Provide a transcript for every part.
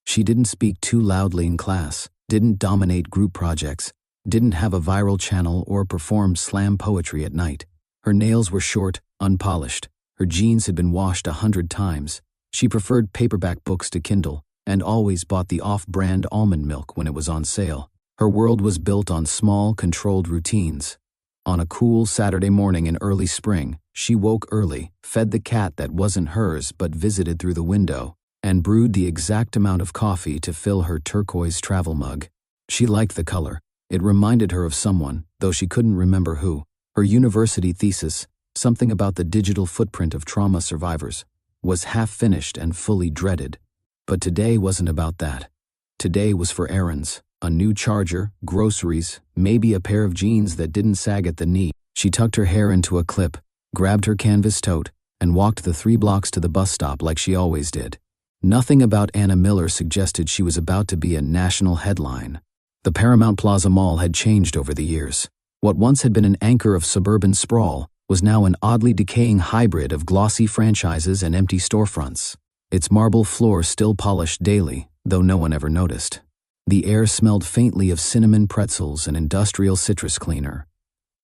She didn't speak too loudly in class, didn't dominate group projects, didn't have a viral channel or perform slam poetry at night. Her nails were short, unpolished. Her jeans had been washed 100 times. She preferred paperback books to Kindle, and always bought the off-brand almond milk when it was on sale. Her world was built on small, controlled routines. On a cool Saturday morning in early spring, she woke early, fed the cat that wasn't hers but visited through the window, and brewed the exact amount of coffee to fill her turquoise travel mug. She liked the color. It reminded her of someone, though she couldn't remember who. Her university thesis, something about the digital footprint of trauma survivors, was half-finished and fully dreaded. But today wasn't about that. Today was for errands. A new charger, groceries, maybe a pair of jeans that didn't sag at the knee. She tucked her hair into a clip, grabbed her canvas tote, and walked the 3 blocks to the bus stop like she always did. Nothing about Anna Miller suggested she was about to be a national headline. The Paramount Plaza Mall had changed over the years. What once had been an anchor of suburban sprawl was now an oddly decaying hybrid of glossy franchises and empty storefronts. Its marble floor still polished daily, though no one ever noticed. The air smelled faintly of cinnamon pretzels and industrial citrus cleaner.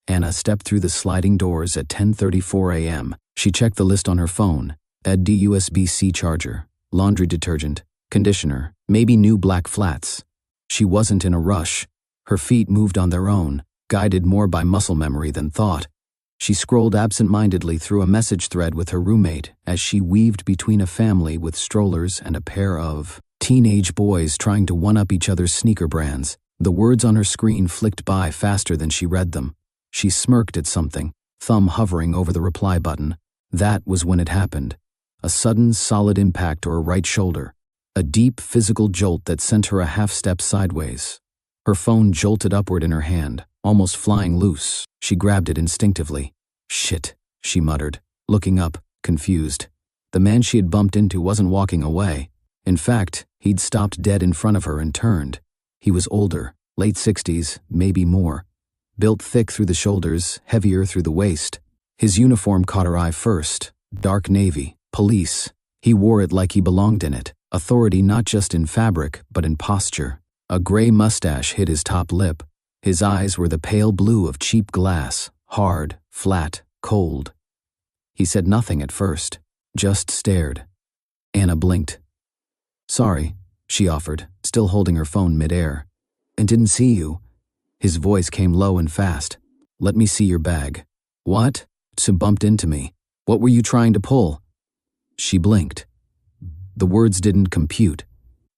Anna stepped through the sliding doors at 10:34 a.m. She checked the list on her phone. ED USB-C charger, laundry detergent, conditioner, maybe new black flats. She wasn't in a rush. Her feet moved on their own, guided more by muscle memory than thought. She scrolled absent-mindedly through a message thread with her roommate as she weaved between a family with strollers and a pair of teenage boys trying to one-up each other's sneaker brands. The words on her screen flicked by faster than she read them. She smirked at something, thumb hovering over the reply button. That was when it happened. A sudden, solid impact to her right shoulder. A deep, physical jolt that sent her a half-step sideways. Her phone jolted upward in her hand, almost flying loose. She grabbed it instinctively. "Shit," she muttered, looking up, confused. The man she had bumped into wasn't walking away. In fact, he'd stopped dead in front of her and turned. He was older, late 60s, maybe more. Built thick through the shoulders, heavier through the waist. His uniform caught her eye first. Dark navy, police. He wore it like he belonged in it. Authority not just in fabric, but in posture. A gray mustache hid his top lip. His eyes were the pale blue of cheap glass, hard, flat, cold. He said nothing at first, just stared. Anna blinked. "Sorry," she offered, still holding her phone midair. "And didn't see you." His voice came low and fast. "Let me see your bag." "What?" "So bumped into me. What were you trying to pull?" She blinked. The words didn't compute.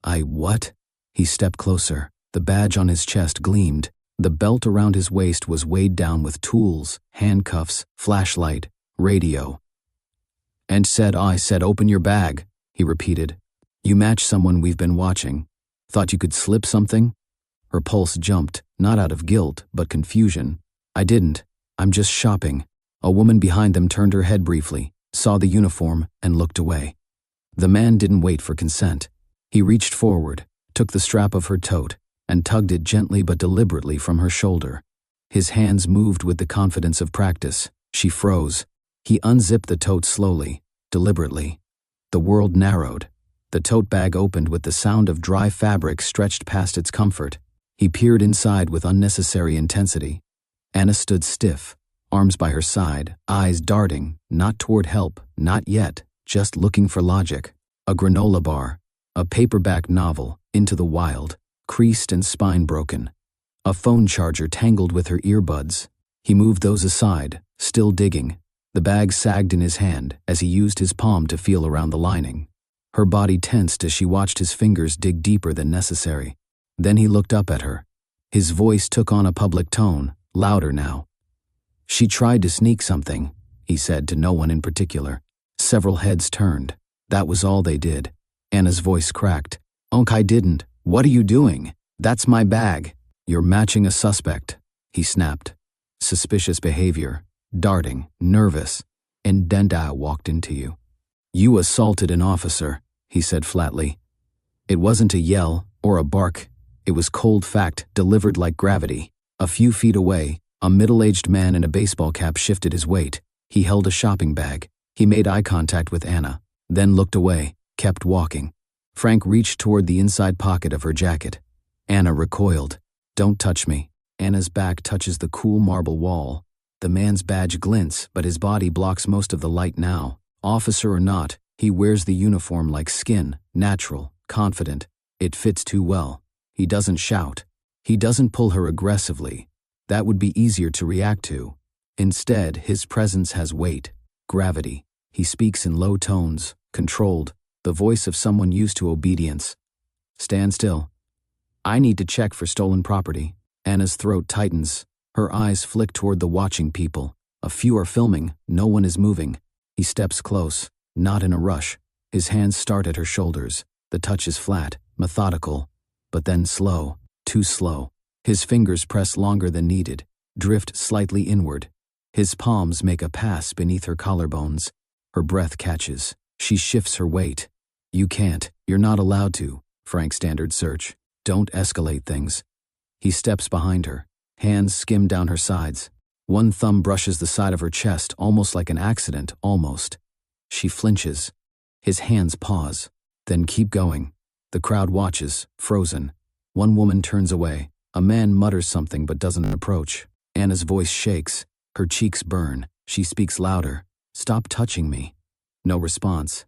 What?" He stepped closer. The badge on his chest gleamed. The belt around his waist was weighed down with tools, handcuffs, flashlight, radio. I said open your bag," he repeated. "You match someone we've been watching. Thought you could slip something?" Her pulse jumped, not out of guilt, but confusion. "I didn't. I'm just shopping." A woman behind them turned her head briefly, saw the uniform, and looked away. The man didn't wait for consent. He reached forward, took the strap of her tote, and tugged it gently but deliberately from her shoulder. His hands moved with the confidence of practice. She froze. He unzipped the tote slowly, deliberately. The world narrowed. The tote bag opened with the sound of dry fabric stretched past its comfort. He peered inside with unnecessary intensity. Anna stood stiff, arms by her side, eyes darting, not toward help, not yet, just looking for logic. A granola bar, a paperback novel, Into the Wild, creased and spine-broken. A phone charger tangled with her earbuds. He moved those aside, still digging. The bag sagged in his hand as he used his palm to feel around the lining. Her body tensed as she watched his fingers dig deeper than necessary. Then he looked up at her. His voice took on a public tone, louder now. "She tried to sneak something," he said to no one in particular. Several heads turned. That was all they did. Anna's voice cracked. "I didn't. What are you doing? That's my bag." "You're matching a suspect," he snapped. Suspicious behavior, darting, nervous, and then I walked into you. "You assaulted an officer," he said flatly. It wasn't a yell or a bark. It was cold fact delivered like gravity. A few feet away, a middle-aged man in a baseball cap shifted his weight. He held a shopping bag. He made eye contact with Anna, then looked away, kept walking. Frank reached toward the inside pocket of her jacket. Anna recoiled. "Don't touch me." Anna's back touches the cool marble wall. The man's badge glints, but his body blocks most of the light now. Officer or not, he wears the uniform like skin, natural, confident. It fits too well. He doesn't shout. He doesn't pull her aggressively. That would be easier to react to. Instead, his presence has weight, gravity. He speaks in low tones, controlled, the voice of someone used to obedience. "Stand still. I need to check for stolen property." Anna's throat tightens. Her eyes flick toward the watching people. A few are filming, no one is moving. He steps close, not in a rush. His hands start at her shoulders. The touch is flat, methodical, but then slow, too slow. His fingers press longer than needed, drift slightly inward. His palms make a pass beneath her collarbones. Her breath catches. She shifts her weight. "You can't. You're not allowed to." Frank standard search. "Don't escalate things." He steps behind her. Hands skim down her sides. One thumb brushes the side of her chest, almost like an accident, almost. She flinches. His hands pause, then keep going. The crowd watches, frozen. One woman turns away. A man mutters something but doesn't approach. Anna's voice shakes. Her cheeks burn. She speaks louder. "Stop touching me." No response.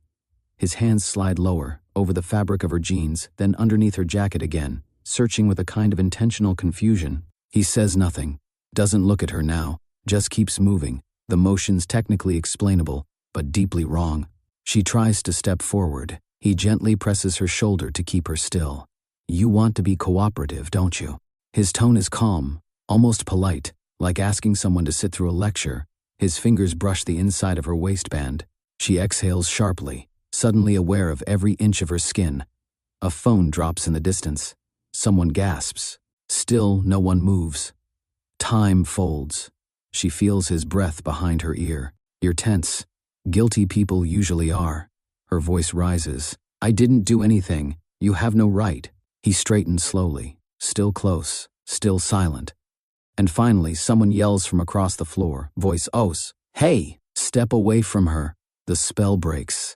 His hands slide lower, over the fabric of her jeans, then underneath her jacket again, searching with a kind of intentional confusion. He says nothing, doesn't look at her now, just keeps moving, the motions technically explainable, but deeply wrong. She tries to step forward. He gently presses her shoulder to keep her still. "You want to be cooperative, don't you?" His tone is calm, almost polite, like asking someone to sit through a lecture. His fingers brush the inside of her waistband. She exhales sharply, suddenly aware of every inch of her skin. A phone drops in the distance. Someone gasps. Still, no one moves. Time folds. She feels his breath behind her ear. "You're tense." Guilty people usually are. Her voice rises. "I didn't do anything. You have no right." He straightens slowly, still close, still silent. And finally, someone yells from across the floor, voice os. "Hey!" Step away from her. The spell breaks.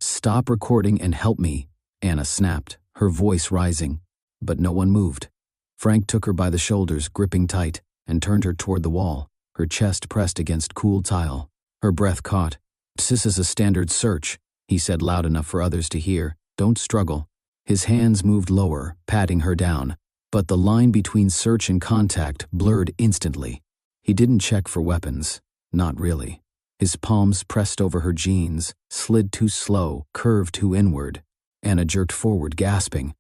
"Stop recording and help me," Anna snapped, her voice rising. But no one moved. Frank took her by the shoulders, gripping tight, and turned her toward the wall, her chest pressed against cool tile. Her breath caught. "This is a standard search," he said loud enough for others to hear. "Don't struggle." His hands moved lower, patting her down, but the line between search and contact blurred instantly. He didn't check for weapons. Not really. His palms pressed over her jeans, slid too slow, curved too inward. Anna jerked forward, gasping.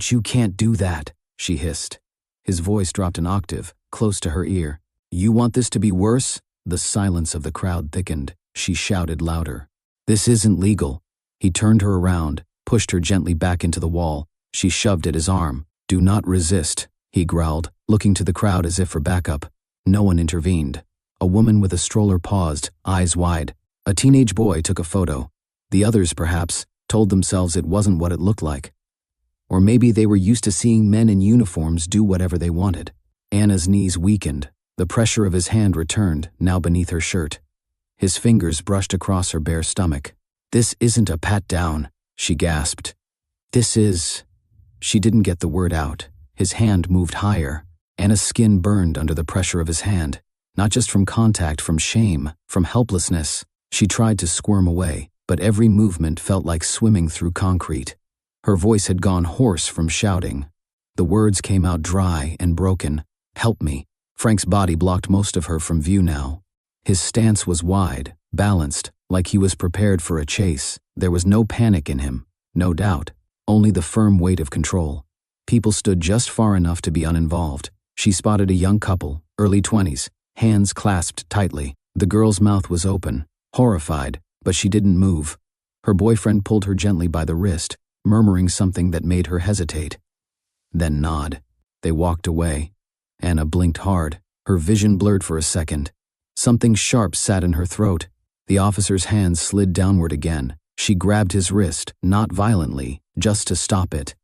You can't do that," she hissed. His voice dropped an octave, close to her ear. "You want this to be worse?" The silence of the crowd thickened. She shouted louder. "This isn't legal." He turned her around, pushed her gently back into the wall. She shoved at his arm. "Do not resist," he growled, looking to the crowd as if for backup. No one intervened. A woman with a stroller paused, eyes wide. A teenage boy took a photo. The others, perhaps, told themselves it wasn't what it looked like. Or maybe they were used to seeing men in uniforms do whatever they wanted. Anna's knees weakened. The pressure of his hand returned, now beneath her shirt. His fingers brushed across her bare stomach. "This isn't a pat-down," she gasped. "This is—" She didn't get the word out. His hand moved higher. Anna's skin burned under the pressure of his hand. Not just from contact, from shame, from helplessness. She tried to squirm away, but every movement felt like swimming through concrete. Her voice had gone hoarse from shouting. The words came out dry and broken. "Help me." Frank's body blocked most of her from view now. His stance was wide, balanced, like he was prepared for a chase. There was no panic in him, no doubt, only the firm weight of control. People stood just far enough to be uninvolved. She spotted a young couple, early 20s, hands clasped tightly. The girl's mouth was open, horrified, but she didn't move. Her boyfriend pulled her gently by the wrist, murmuring something that made her hesitate. Then nod. They walked away. Anna blinked hard, her vision blurred for a second. Something sharp sat in her throat. The officer's hands slid downward again. She grabbed his wrist, not violently, just to stop it.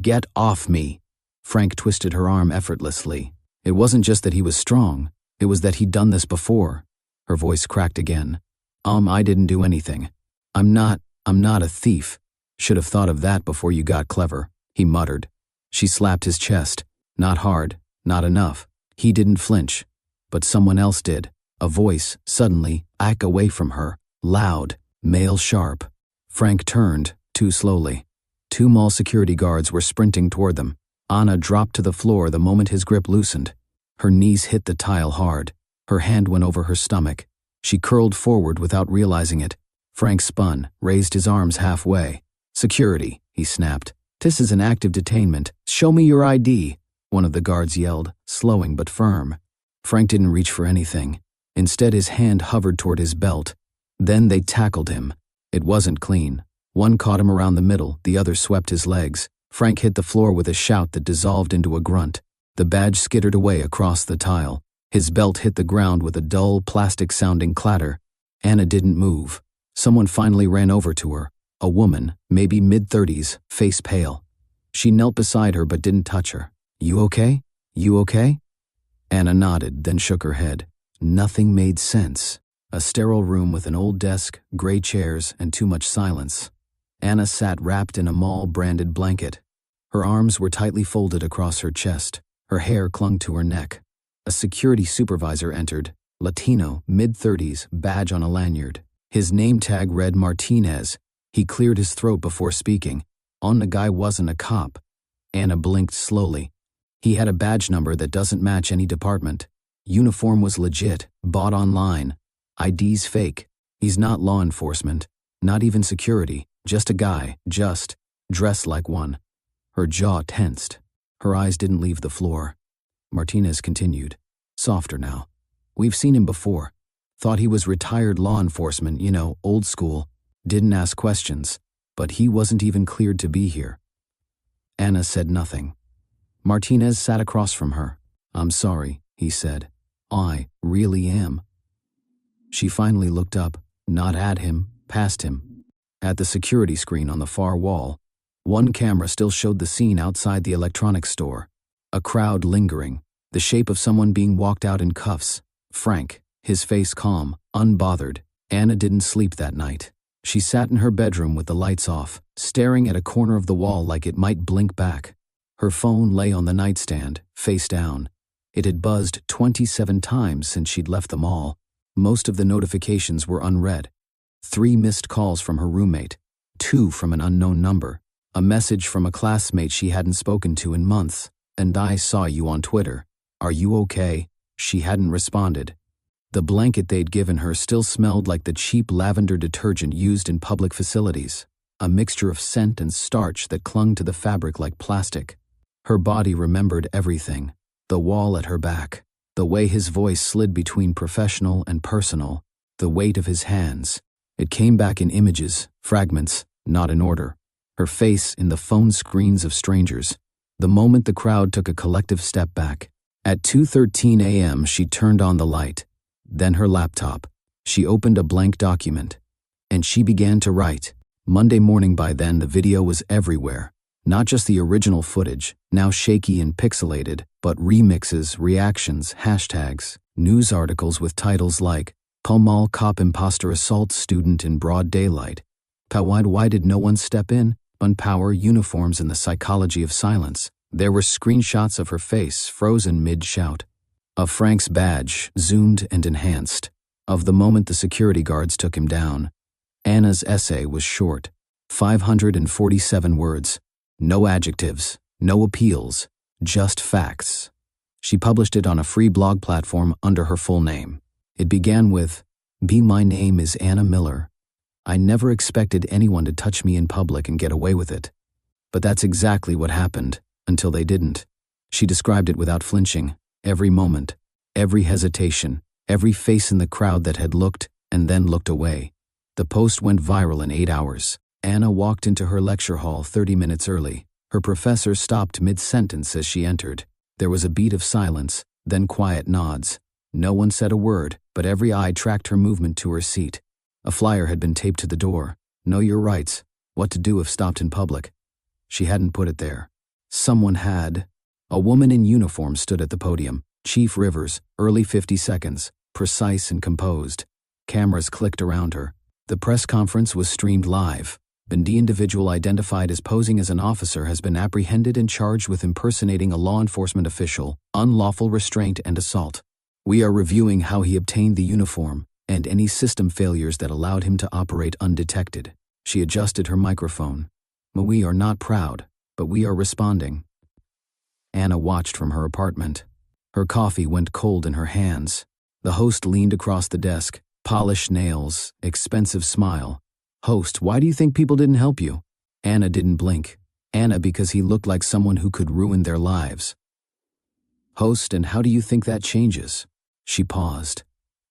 Get off me." Frank twisted her arm effortlessly. It wasn't just that he was strong, it was that he'd done this before. Her voice cracked again. I didn't do anything. I'm not a thief." Should have thought of that before you got clever, he muttered. She slapped his chest. Not hard, not enough. He didn't flinch. But someone else did. A voice, suddenly, away from her. Loud, male sharp. Frank turned, too slowly. 2 mall security guards were sprinting toward them. Anna dropped to the floor the moment his grip loosened. Her knees hit the tile hard. Her hand went over her stomach. She curled forward without realizing it. Frank spun, raised his arms halfway. "Security," he snapped. "This is an active detainment. Show me your ID," one of the guards yelled, slowing but firm. Frank didn't reach for anything. Instead, his hand hovered toward his belt. Then they tackled him. It wasn't clean. One caught him around the middle, the other swept his legs. Frank hit the floor with a shout that dissolved into a grunt. The badge skittered away across the tile. His belt hit the ground with a dull, plastic-sounding clatter. Anna didn't move. Someone finally ran over to her. A woman, maybe mid-30s, face pale. She knelt beside her but didn't touch her. "You okay? You okay?" Anna nodded, then shook her head. Nothing made sense. A sterile room with an old desk, gray chairs, and too much silence. Anna sat wrapped in a mall-branded blanket. Her arms were tightly folded across her chest. Her hair clung to her neck. A security supervisor entered, Latino, mid-30s, badge on a lanyard. His name tag read Martinez. He cleared his throat before speaking. The guy wasn't a cop. Anna blinked slowly. He had a badge number that doesn't match any department. Uniform was legit, bought online. ID's fake. He's not law enforcement, not even security, just a guy, just dressed like one. Her jaw tensed. Her eyes didn't leave the floor. Martinez continued, softer now. "We've seen him before. Thought he was retired law enforcement, old school. Didn't ask questions, but he wasn't even cleared to be here." Anna said nothing. Martinez sat across from her. "I'm sorry," he said. "I really am." She finally looked up, not at him, past him. At the security screen on the far wall, one camera still showed the scene outside the electronics store. A crowd lingering, the shape of someone being walked out in cuffs. Frank, his face calm, unbothered. Anna didn't sleep that night. She sat in her bedroom with the lights off, staring at a corner of the wall like it might blink back. Her phone lay on the nightstand, face down. It had buzzed 27 times since she'd left the mall. Most of the notifications were unread. 3 missed calls from her roommate, 2 from an unknown number, a message from a classmate she hadn't spoken to in months, and "I saw you on Twitter. Are you okay?" She hadn't responded. The blanket they'd given her still smelled like the cheap lavender detergent used in public facilities, a mixture of scent and starch that clung to the fabric like plastic. Her body remembered everything, the wall at her back, the way his voice slid between professional and personal, the weight of his hands. It came back in images, fragments, not in order. Her face in the phone screens of strangers. The moment the crowd took a collective step back. At 2:13 a.m. she turned on the light, then her laptop. She opened a blank document, and she began to write. Monday morning by then the video was everywhere. Not just the original footage, now shaky and pixelated, but remixes, reactions, hashtags, news articles with titles like "Palmal Cop Imposter Assaults Student in Broad Daylight." Why did no one step in? Unpower, uniforms, and the psychology of silence. There were screenshots of her face, frozen mid-shout. Of Frank's badge, zoomed and enhanced. Of the moment the security guards took him down. Anna's essay was short, 547 words. No adjectives, no appeals, just facts. She published it on a free blog platform under her full name. It began with, My name is Anna Miller. I never expected anyone to touch me in public and get away with it. But that's exactly what happened, until they didn't." She described it without flinching, every moment, every hesitation, every face in the crowd that had looked and then looked away. The post went viral in 8 hours. Anna walked into her lecture hall 30 minutes early. Her professor stopped mid-sentence as she entered. There was a beat of silence, then quiet nods. No one said a word, but every eye tracked her movement to her seat. A flyer had been taped to the door. "Know your rights. What to do if stopped in public." She hadn't put it there. Someone had. A woman in uniform stood at the podium. Chief Rivers, early 50 seconds, precise and composed. Cameras clicked around her. The press conference was streamed live. The individual identified as posing as an officer has been apprehended and charged with impersonating a law enforcement official, unlawful restraint, and assault. We are reviewing how he obtained the uniform and any system failures that allowed him to operate undetected. She adjusted her microphone. We are not proud, but we are responding. Anna watched from her apartment. Her coffee went cold in her hands. The host leaned across the desk, polished nails, expensive smile. Host, why do you think people didn't help you? Anna didn't blink. Anna, because he looked like someone who could ruin their lives. Host, and how do you think that changes? She paused.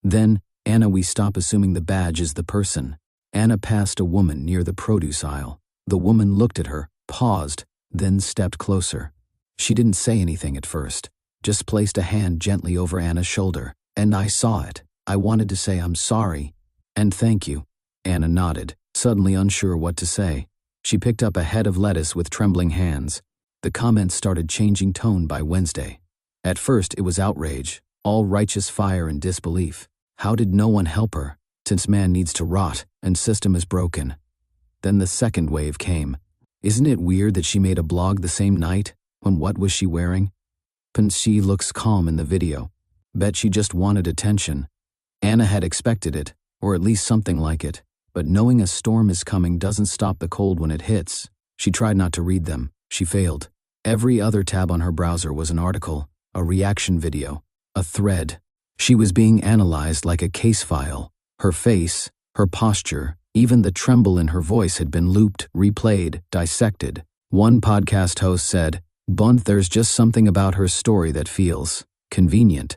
Then, Anna, we stop assuming the badge is the person. Anna passed a woman near the produce aisle. The woman looked at her, paused, then stepped closer. She didn't say anything at first, just placed a hand gently over Anna's shoulder. And I saw it. I wanted to say I'm sorry. And thank you. Anna nodded, suddenly unsure what to say. She picked up a head of lettuce with trembling hands. The comments started changing tone by Wednesday. At first it was outrage, all righteous fire and disbelief. How did no one help her, since man needs to rot and system is broken? Then the second wave came. Isn't it weird that she made a blog the same night? When what was she wearing? She looks calm in the video. Bet she just wanted attention. Anna had expected it, or at least something like it. But knowing a storm is coming doesn't stop the cold when it hits. She tried not to read them. She failed. Every other tab on her browser was an article, a reaction video, a thread. She was being analyzed like a case file. Her face, her posture, even the tremble in her voice had been looped, replayed, dissected. One podcast host said, "Bunt, there's just something about her story that feels convenient."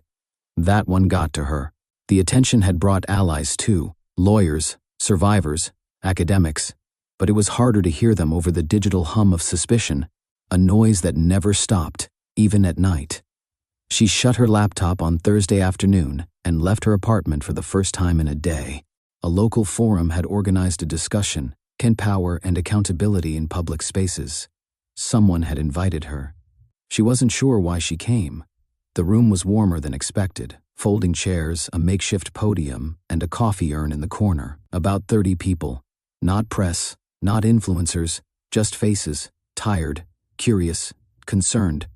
That one got to her. The attention had brought allies too, lawyers, survivors, academics, but it was harder to hear them over the digital hum of suspicion, a noise that never stopped, even at night. She shut her laptop on Thursday afternoon and left her apartment for the first time in a day. A local forum had organized a discussion, Can Power and Accountability in Public Spaces. Someone had invited her. She wasn't sure why she came. The room was warmer than expected. Folding chairs, a makeshift podium, and a coffee urn in the corner. About 30 people. Not press, not influencers, just faces, tired, curious, concerned.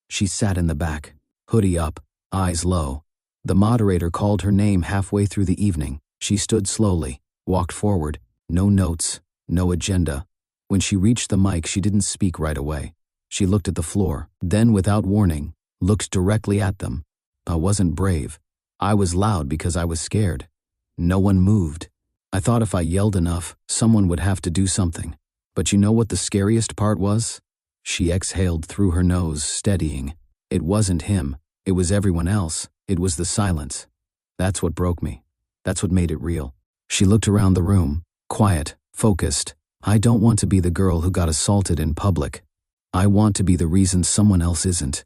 She sat in the back, hoodie up, eyes low. The moderator called her name halfway through the evening. She stood slowly, walked forward, no notes, no agenda. When she reached the mic, she didn't speak right away. She looked at the floor, then without warning, looked directly at them. I wasn't brave. I was loud because I was scared. No one moved. I thought if I yelled enough, someone would have to do something. But you know what the scariest part was? She exhaled through her nose, steadying. It wasn't him. It was everyone else. It was the silence. That's what broke me. That's what made it real. She looked around the room, quiet, focused. I don't want to be the girl who got assaulted in public. I want to be the reason someone else isn't.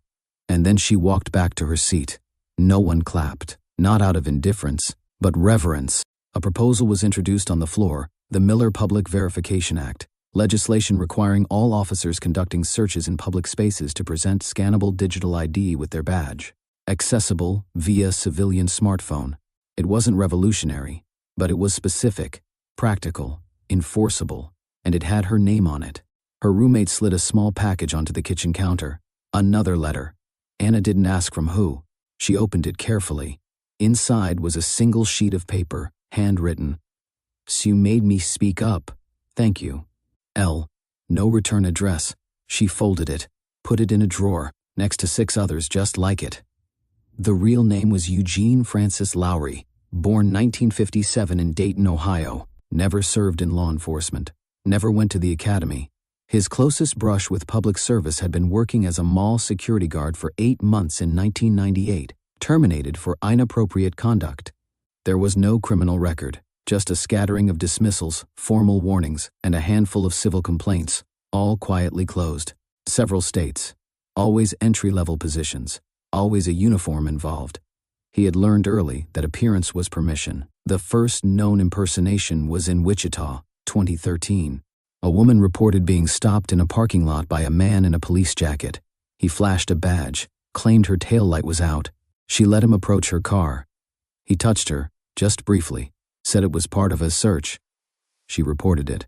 And then she walked back to her seat. No one clapped, not out of indifference, but reverence. A proposal was introduced on the floor, the Miller Public Verification Act, legislation requiring all officers conducting searches in public spaces to present scannable digital ID with their badge, accessible via civilian smartphone. It wasn't revolutionary, but it was specific, practical, enforceable, and it had her name on it. Her roommate slid a small package onto the kitchen counter. Another letter. Anna didn't ask from who. She opened it carefully. Inside was a single sheet of paper, handwritten. "So you made me speak up. Thank you. L. No return address." She folded it, put it in a drawer, next to 6 others just like it. The real name was Eugene Francis Lowry, born 1957 in Dayton, Ohio, never served in law enforcement, never went to the academy. His closest brush with public service had been working as a mall security guard for 8 months in 1998, terminated for inappropriate conduct. There was no criminal record, just a scattering of dismissals, formal warnings, and a handful of civil complaints, all quietly closed. Several states. Always entry-level positions. Always a uniform involved. He had learned early that appearance was permission. The first known impersonation was in Wichita, 2013. A woman reported being stopped in a parking lot by a man in a police jacket. He flashed a badge, claimed her taillight was out. She let him approach her car. He touched her, just briefly, said it was part of a search. She reported it.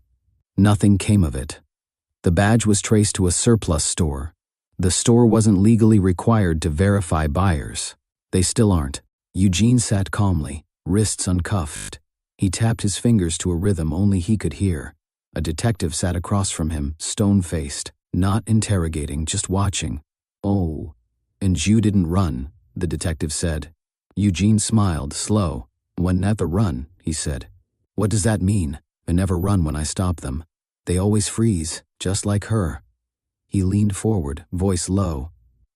Nothing came of it. The badge was traced to a surplus store. The store wasn't legally required to verify buyers. They still aren't. Eugene sat calmly, wrists uncuffed. He tapped his fingers to a rhythm only he could hear. A detective sat across from him, stone-faced, not interrogating, just watching. "Oh, and you didn't run," the detective said. Eugene smiled, slow. "When never run," he said. "What does that mean? I never run when I stop them. They always freeze, just like her." He leaned forward, voice low.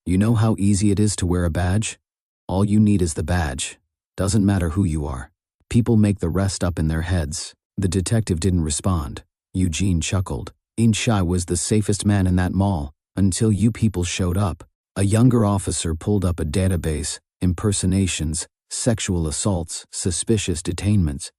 "You know how easy it is to wear a badge? All you need is the badge. Doesn't matter who you are. People make the rest up in their heads." The detective didn't respond. Eugene chuckled. "Inshai was the safest man in that mall, until you people showed up." A younger officer pulled up a database: impersonations, sexual assaults, suspicious detainments.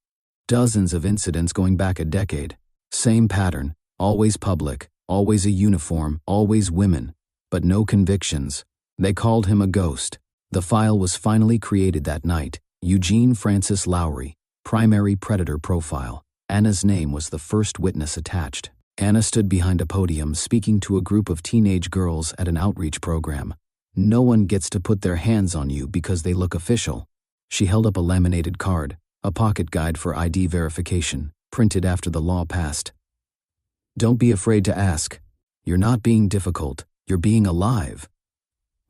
Dozens of incidents going back a decade. Same pattern, always public, always a uniform, always women, but no convictions. They called him a ghost. The file was finally created that night. Eugene Francis Lowry, primary predator profile. Anna's name was the first witness attached. Anna stood behind a podium speaking to a group of teenage girls at an outreach program. "No one gets to put their hands on you because they look official." She held up a laminated card, a pocket guide for ID verification, printed after the law passed. "Don't be afraid to ask. You're not being difficult, you're being alive."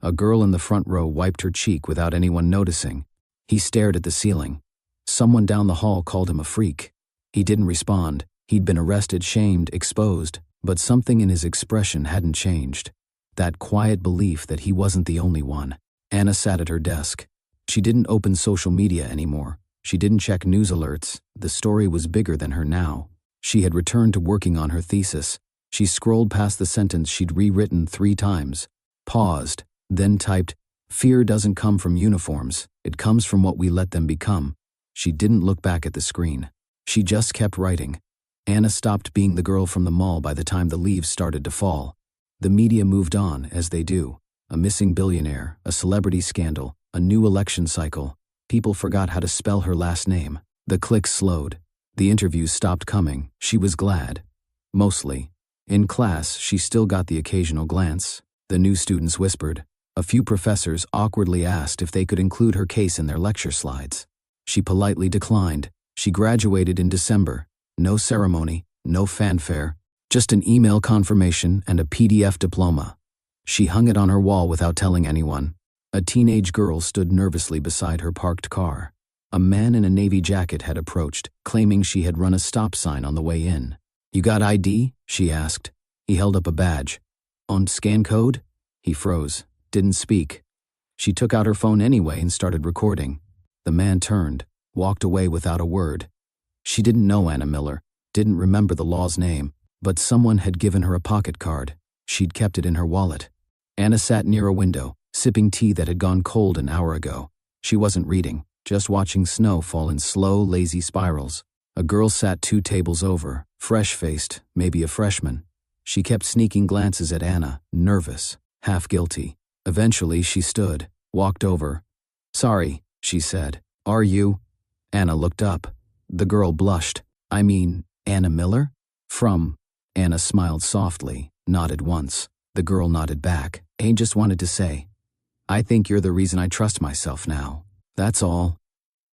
A girl in the front row wiped her cheek without anyone noticing. He stared at the ceiling. Someone down the hall called him a freak. He didn't respond. He'd been arrested, shamed, exposed, but something in his expression hadn't changed. That quiet belief that he wasn't the only one. Anna sat at her desk. She didn't open social media anymore. She didn't check news alerts. The story was bigger than her now. She had returned to working on her thesis. She scrolled past the sentence she'd rewritten 3 times, paused, then typed, "Fear doesn't come from uniforms, it comes from what we let them become." She didn't look back at the screen. She just kept writing. Anna stopped being the girl from the mall by the time the leaves started to fall. The media moved on, as they do. A missing billionaire, a celebrity scandal, a new election cycle. People forgot how to spell her last name. The clicks slowed. The interviews stopped coming. She was glad. Mostly. In class, she still got the occasional glance. The new students whispered. A few professors awkwardly asked if they could include her case in their lecture slides. She politely declined. She graduated in December. No ceremony, no fanfare, just an email confirmation and a PDF diploma. She hung it on her wall without telling anyone. A teenage girl stood nervously beside her parked car. A man in a navy jacket had approached, claiming she had run a stop sign on the way in. "You got ID?" she asked. He held up a badge. "On scan code?" He froze, didn't speak. She took out her phone anyway and started recording. The man turned, walked away without a word. She didn't know Anna Miller, didn't remember the law's name, but someone had given her a pocket card. She'd kept it in her wallet. Anna sat near a window, sipping tea that had gone cold an hour ago. She wasn't reading, just watching snow fall in slow, lazy spirals. A girl sat 2 tables over, fresh-faced, maybe a freshman. She kept sneaking glances at Anna, nervous, half guilty. Eventually, she stood, walked over. "Sorry," she said. "Are you?" Anna looked up. The girl blushed. "I mean, Anna Miller?" "From." Anna smiled softly, nodded once. The girl nodded back. "I just wanted to say, I think you're the reason I trust myself now. That's all."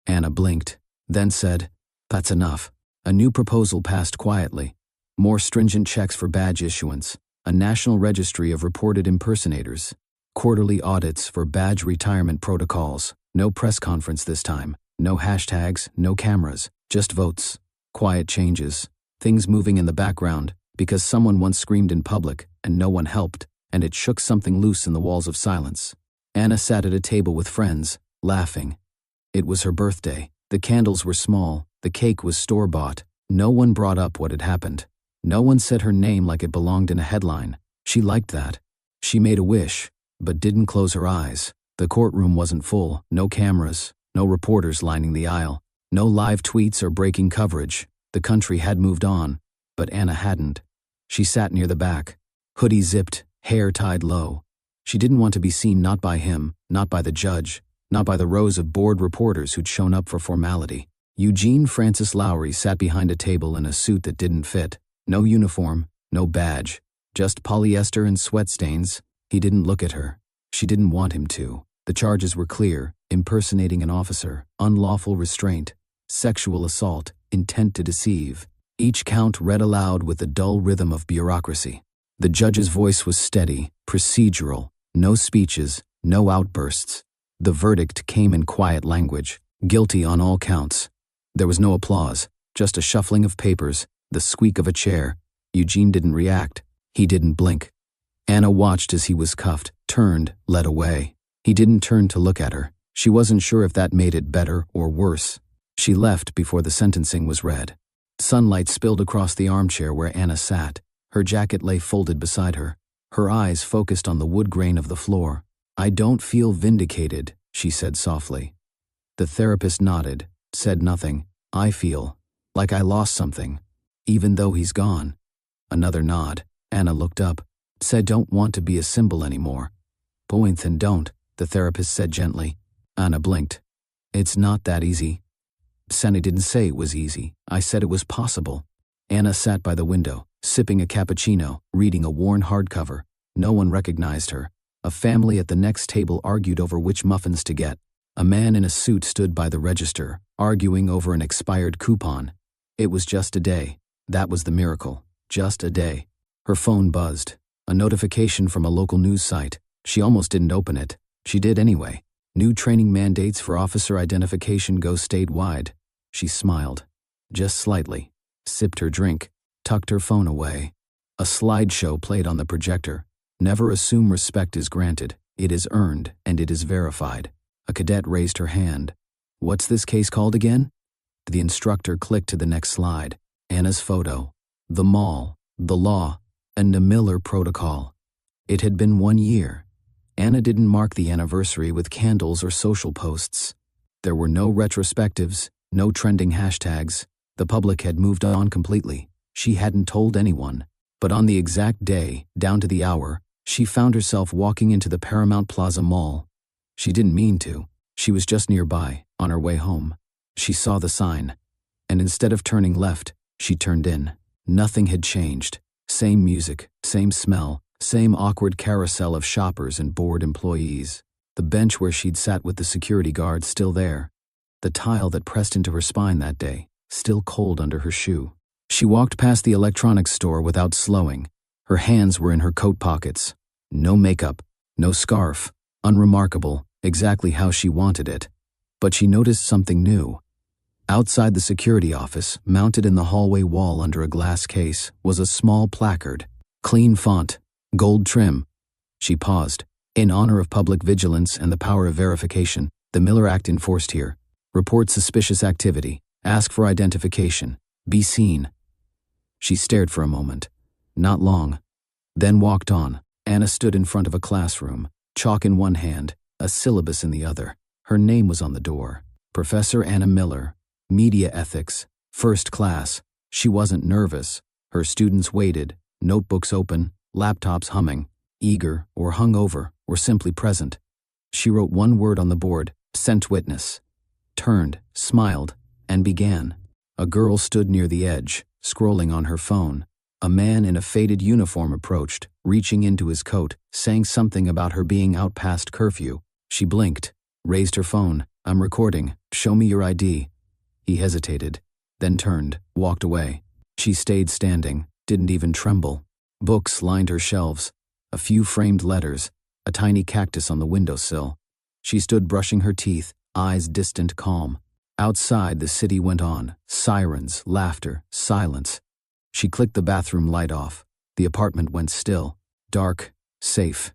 Anna blinked, then said, "That's enough." A new proposal passed quietly. More stringent checks for badge issuance, a national registry of reported impersonators, quarterly audits for badge retirement protocols, no press conference this time, no hashtags, no cameras, just votes. Quiet changes, things moving in the background, because someone once screamed in public and no one helped, and it shook something loose in the walls of silence. Anna sat at a table with friends, laughing. It was her birthday. The candles were small, the cake was store-bought. No one brought up what had happened. No one said her name like it belonged in a headline. She liked that. She made a wish, but didn't close her eyes. The courtroom wasn't full, no cameras, no reporters lining the aisle, no live tweets or breaking coverage. The country had moved on, but Anna hadn't. She sat near the back, hoodie zipped, hair tied low. She didn't want to be seen, not by him, not by the judge, not by the rows of bored reporters who'd shown up for formality. Eugene Francis Lowry sat behind a table in a suit that didn't fit. No uniform, no badge, just polyester and sweat stains. He didn't look at her. She didn't want him to. The charges were clear: impersonating an officer, unlawful restraint, sexual assault, intent to deceive. Each count read aloud with the dull rhythm of bureaucracy. The judge's voice was steady, procedural, no speeches, no outbursts. The verdict came in quiet language: guilty on all counts. There was no applause, just a shuffling of papers, the squeak of a chair. Eugene didn't react. He didn't blink. Anna watched as he was cuffed, turned, led away. He didn't turn to look at her. She wasn't sure if that made it better or worse. She left before the sentencing was read. Sunlight spilled across the armchair where Anna sat. Her jacket lay folded beside her. Her eyes focused on the wood grain of the floor. "I don't feel vindicated," she said softly. The therapist nodded, said nothing. "I feel like I lost something, even though he's gone." Another nod. Anna looked up. "Said don't want to be a symbol anymore." "Then don't," the therapist said gently. Anna blinked. "It's not that easy." "Sani didn't say it was easy. I said it was possible." Anna sat by the window, sipping a cappuccino, reading a worn hardcover. No one recognized her. A family at the next table argued over which muffins to get. A man in a suit stood by the register, arguing over an expired coupon. It was just a day. That was the miracle. Just a day. Her phone buzzed. A notification from a local news site. She almost didn't open it. She did anyway. New training mandates for officer identification go statewide. She smiled. Just slightly. Sipped her drink. Tucked her phone away. A slideshow played on the projector. Never assume respect is granted. It is earned, and it is verified. A cadet raised her hand. "What's this case called again?" The instructor clicked to the next slide. Anna's photo. The mall. The law. And the Miller Protocol. It had been 1 year. Anna didn't mark the anniversary with candles or social posts. There were no retrospectives, no trending hashtags. The public had moved on completely. She hadn't told anyone. But on the exact day, down to the hour, she found herself walking into the Paramount Plaza Mall. She didn't mean to. She was just nearby, on her way home. She saw the sign. And instead of turning left, she turned in. Nothing had changed. Same music, same smell, same awkward carousel of shoppers and bored employees. The bench where she'd sat with the security guard still there. The tile that pressed into her spine that day, still cold under her shoe. She walked past the electronics store without slowing. Her hands were in her coat pockets. No makeup, no scarf. Unremarkable, exactly how she wanted it. But she noticed something new. Outside the security office, mounted in the hallway wall under a glass case, was a small placard. Clean font, gold trim. She paused. In honor of public vigilance and the power of verification, the Miller Act enforced here. Report suspicious activity. Ask for identification. Be seen. She stared for a moment. Not long. Then walked on. Anna stood in front of a classroom, chalk in one hand, a syllabus in the other. Her name was on the door. Professor Anna Miller. Media ethics. First class. She wasn't nervous. Her students waited, notebooks open, laptops humming, eager or hungover or simply present. She wrote one word on the board: sent witness. Turned, smiled, and began. A girl stood near the edge, scrolling on her phone. A man in a faded uniform approached, reaching into his coat, saying something about her being out past curfew. She blinked, raised her phone. "I'm recording. Show me your ID." He hesitated, then turned, walked away. She stayed standing, didn't even tremble. Books lined her shelves, a few framed letters, a tiny cactus on the windowsill. She stood brushing her teeth, eyes distant, calm. Outside, the city went on. Sirens, laughter, silence. She clicked the bathroom light off. The apartment went still. Dark, safe.